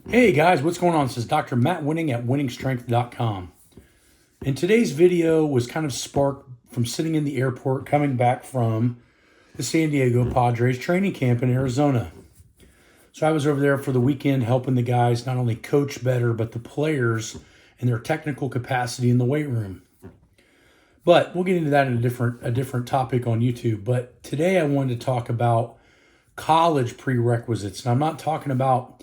Hey guys, what's going on? This is Dr. Matt Winning at winningstrength.com. And today's video was kind of sparked from sitting in the airport coming back from the San Diego Padres training camp in Arizona. So I was over there for the weekend helping the guys not only coach better, but the players and their technical capacity in the weight room. But we'll get into that in a different topic on YouTube. But today I wanted to talk about college prerequisites. And I'm not talking about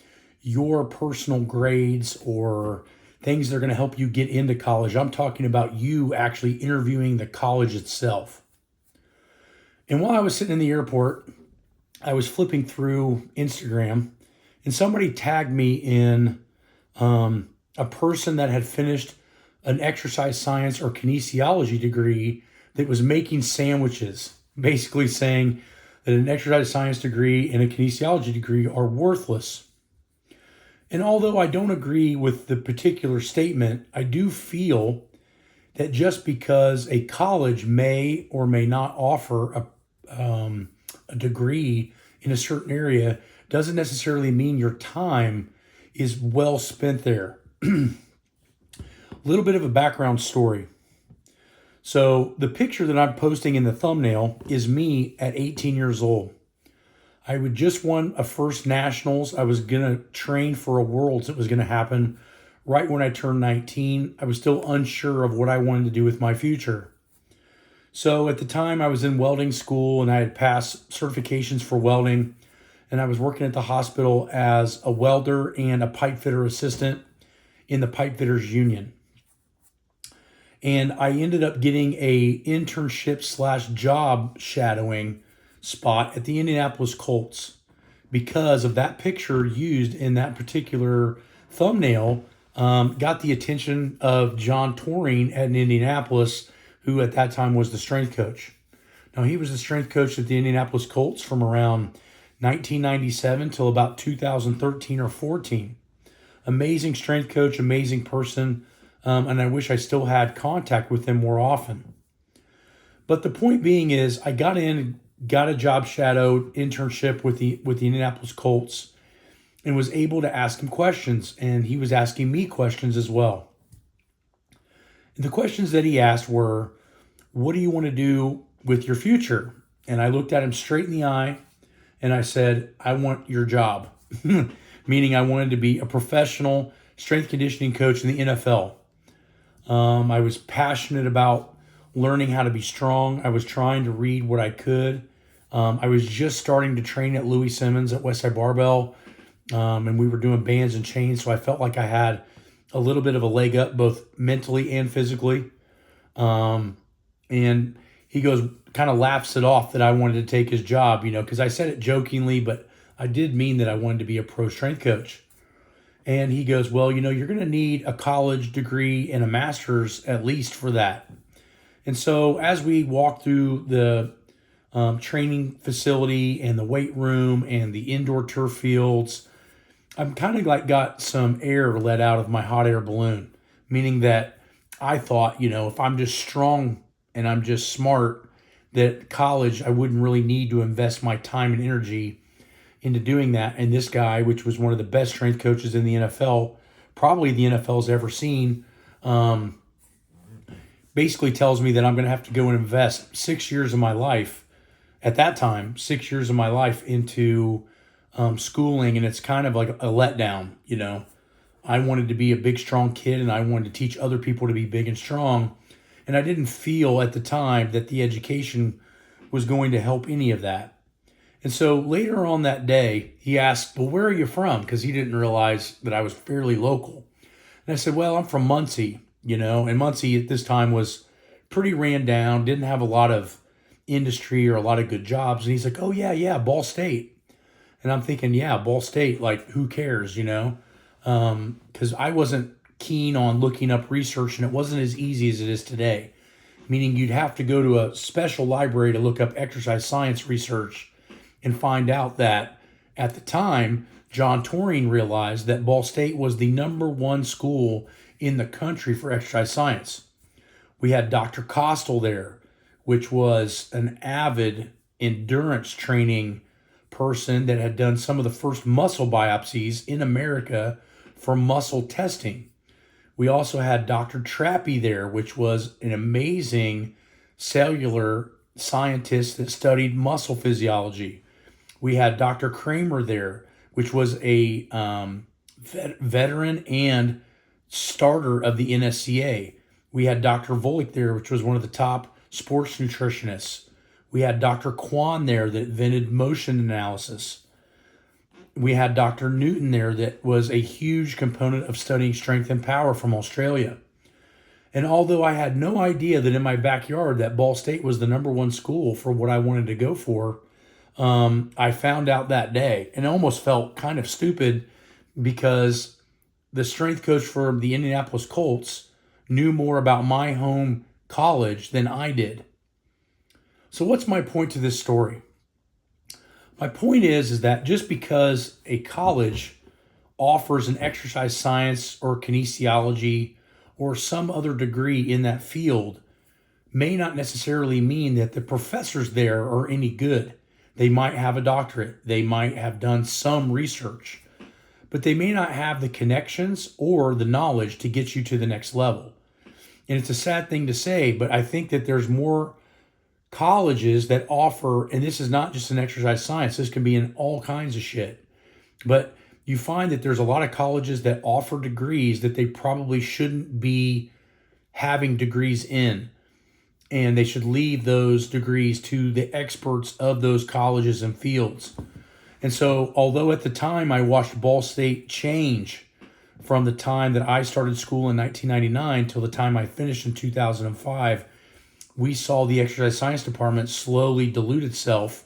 your personal grades or things that are going to help you get into college. I'm talking about you actually interviewing the college itself. And while I was sitting in the airport, I was flipping through Instagram and somebody tagged me in a person that had finished an exercise science or kinesiology degree that was making sandwiches, basically saying that an exercise science degree and a kinesiology degree are worthless. And although I don't agree with the particular statement, I do feel that just because a college may or may not offer a degree in a certain area doesn't necessarily mean your time is well spent there. A little bit of a background story. So the picture that I'm posting in the thumbnail is me at 18 years old. I would just won a first nationals. I was going to train for a worlds that was going to happen right when I turned 19. I was still unsure of what I wanted to do with my future. So at the time I was in welding school and I had passed certifications for welding, and I was working at the hospital as a welder and a pipe fitter assistant in the pipe fitters union. And I ended up getting a internship / job shadowing spot at the Indianapolis Colts because of that picture used in that particular thumbnail. Got the attention of John Torring at Indianapolis, who at that time was the strength coach. Now, he was the strength coach at the Indianapolis Colts from around 1997 till about 2013 or 14. Amazing strength coach, amazing person, and I wish I still had contact with him more often. But the point being is I got a job shadowed internship with the Indianapolis Colts and was able to ask him questions, and he was asking me questions as well. And the questions that he asked were, what do you want to do with your future? And I looked at him straight in the eye and I said, I want your job, meaning I wanted to be a professional strength conditioning coach in the NFL. I was passionate about learning how to be strong. I was trying to read what I could. I was just starting to train at Louis Simmons at Westside Barbell, and we were doing bands and chains, so I felt like I had a little bit of a leg up both mentally and physically. And he kind of laughs it off that I wanted to take his job, because I said it jokingly, but I did mean that I wanted to be a pro strength coach. And he goes, well, you're going to need a college degree and a master's at least for that. And so as we walked through the training facility and the weight room and the indoor turf fields, I'm kind of like got some air let out of my hot air balloon, meaning that I thought, if I'm just strong and I'm just smart, that college, I wouldn't really need to invest my time and energy into doing that. And this guy, which was one of the best strength coaches in the NFL, probably the NFL's ever seen, basically tells me that I'm going to have to go and invest 6 years of my life, at that time, 6 years of my life into schooling. And it's kind of like a letdown, I wanted to be a big, strong kid, and I wanted to teach other people to be big and strong. And I didn't feel at the time that the education was going to help any of that. And so later on that day, he asked, well, where are you from? Because he didn't realize that I was fairly local. And I said, well, I'm from Muncie, and Muncie at this time was pretty ran down, didn't have a lot of industry or a lot of good jobs. And he's like, oh, yeah, Ball State. And I'm thinking, yeah, Ball State, like, who cares, because I wasn't keen on looking up research, and it wasn't as easy as it is today, meaning you'd have to go to a special library to look up exercise science research and find out that at the time, John Torring realized that Ball State was the #1 school in the country for exercise science. We had Dr. Costal there, which was an avid endurance training person that had done some of the first muscle biopsies in America for muscle testing. We also had Dr. Trappy there, which was an amazing cellular scientist that studied muscle physiology. We had Dr. Kramer there, which was a veteran and starter of the NSCA. We had Dr. Volek there, which was one of the top sports nutritionists. We had Dr. Kwan there that invented motion analysis. We had Dr. Newton there that was a huge component of studying strength and power from Australia. And although I had no idea that in my backyard that Ball State was the #1 school for what I wanted to go for, I found out that day and almost felt kind of stupid because the strength coach for the Indianapolis Colts knew more about my home college than I did. So what's my point to this story? My point is that just because a college offers an exercise science or kinesiology or some other degree in that field may not necessarily mean that the professors there are any good. They might have a doctorate. They might have done some research, but they may not have the connections or the knowledge to get you to the next level. And it's a sad thing to say, but I think that there's more colleges that offer, and this is not just an exercise science, this can be in all kinds of shit, but you find that there's a lot of colleges that offer degrees that they probably shouldn't be having degrees in, and they should leave those degrees to the experts of those colleges and fields. And so although at the time I watched Ball State change from the time that I started school in 1999 till the time I finished in 2005, we saw the exercise science department slowly dilute itself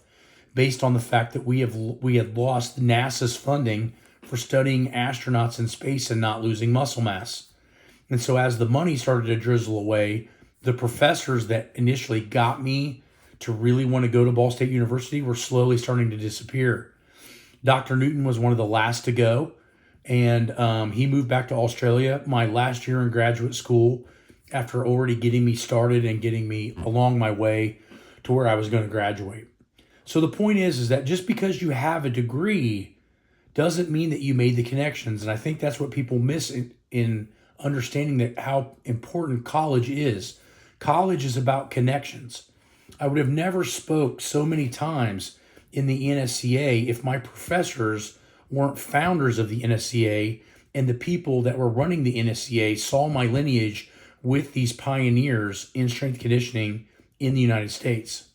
based on the fact that we had lost NASA's funding for studying astronauts in space and not losing muscle mass. And so as the money started to drizzle away, the professors that initially got me to really want to go to Ball State University were slowly starting to disappear. Dr. Newton was one of the last to go, and he moved back to Australia my last year in graduate school after already getting me started and getting me along my way to where I was going to graduate. So the point is that just because you have a degree doesn't mean that you made the connections. And I think that's what people miss in understanding that how important college is. College is about connections. I would have never spoke so many times in the NSCA if my professors weren't founders of the NSCA and the people that were running the NSCA saw my lineage with these pioneers in strength conditioning in the United States.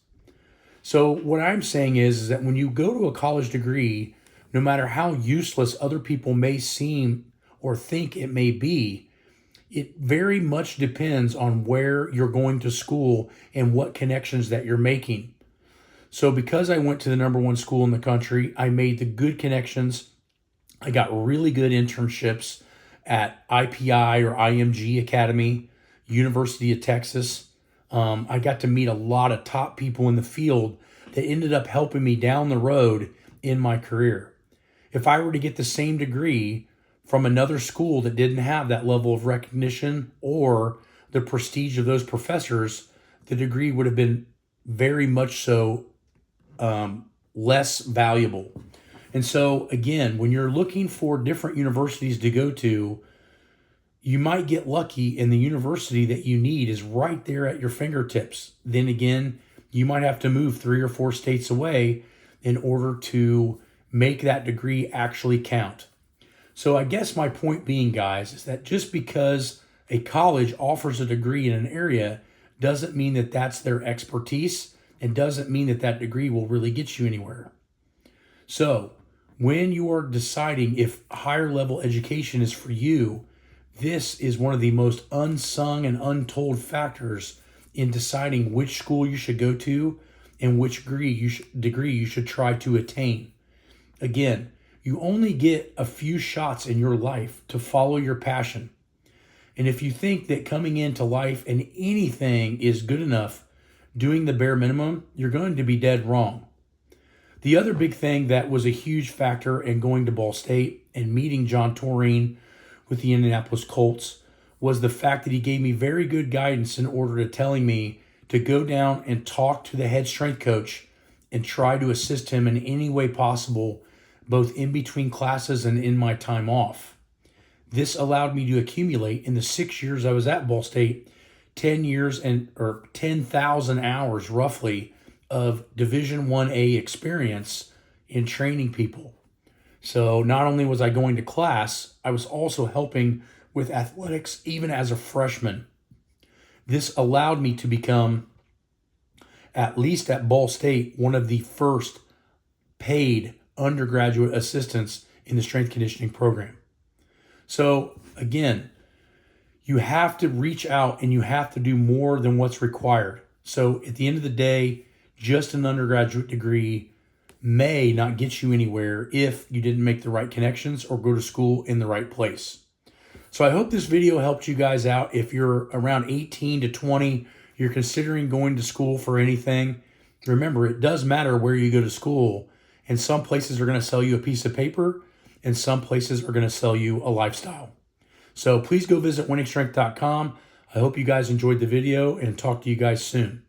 So what I'm saying is that when you go to a college degree, no matter how useless other people may seem or think it may be, it very much depends on where you're going to school and what connections that you're making. So because I went to the #1 school in the country, I made the good connections. I got really good internships at IPI or IMG Academy, University of Texas. I got to meet a lot of top people in the field that ended up helping me down the road in my career. If I were to get the same degree from another school that didn't have that level of recognition or the prestige of those professors, the degree would have been very much so less valuable. And so again, when you're looking for different universities to go to, you might get lucky and the university that you need is right there at your fingertips. Then again, you might have to move 3 or 4 states away in order to make that degree actually count. So I guess my point being, guys, is that just because a college offers a degree in an area doesn't mean that that's their expertise and doesn't mean that that degree will really get you anywhere. So when you are deciding if higher level education is for you, this is one of the most unsung and untold factors in deciding which school you should go to and which degree you should try to attain. Again, you only get a few shots in your life to follow your passion. And if you think that coming into life and anything is good enough, doing the bare minimum, you're going to be dead wrong. The other big thing that was a huge factor in going to Ball State and meeting John Toreen with the Indianapolis Colts was the fact that he gave me very good guidance in order to telling me to go down and talk to the head strength coach and try to assist him in any way possible, both in between classes and in my time off. This allowed me to accumulate in the 6 years I was at Ball State 10 years or 10,000 hours roughly of Division 1A experience in training people. So not only was I going to class, I was also helping with athletics even as a freshman. This allowed me to become, at least at Ball State, one of the first paid undergraduate assistants in the strength conditioning program. So again, you have to reach out and you have to do more than what's required. So at the end of the day, just an undergraduate degree may not get you anywhere if you didn't make the right connections or go to school in the right place. So I hope this video helped you guys out. If you're around 18 to 20, you're considering going to school for anything, remember, it does matter where you go to school. And some places are going to sell you a piece of paper, and some places are going to sell you a lifestyle. So please go visit winningstrength.com. I hope you guys enjoyed the video and talk to you guys soon.